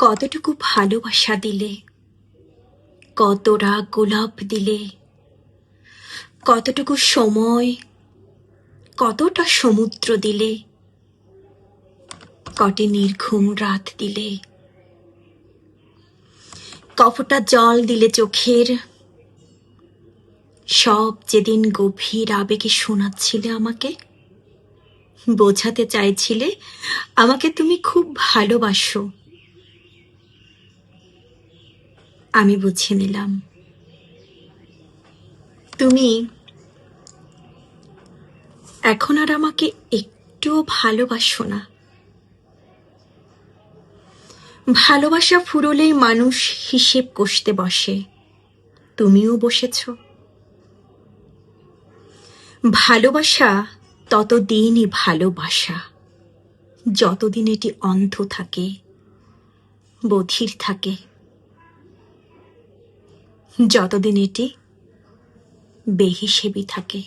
কতটুকু ভালোবাসা দিলে, কতটা গোলাপ দিলে, কতটুকু সময়, কতটা সমুদ্র দিলে, কটি নির্ঘুম রাত দিলে, কপটা জল দিলে চোখের, সব যেদিন গভীর আবেগে শোনাচ্ছিলে আমাকে, বোঝাতে চাইছিলে আমাকে তুমি খুব ভালোবাসো। আমি বুঝে নিলাম তুমি এখন আর আমাকে একটুও ভালোবাসো না। ভালোবাসা ফুরলেই মানুষ হিসেব কষতে বসে, তুমিও বসেছ। ভালোবাসা ততদিনই ভালোবাসা যতদিন এটি অন্ধ থাকে, বধির থাকে, যতদিন এটি বেহিসেবি থাকে।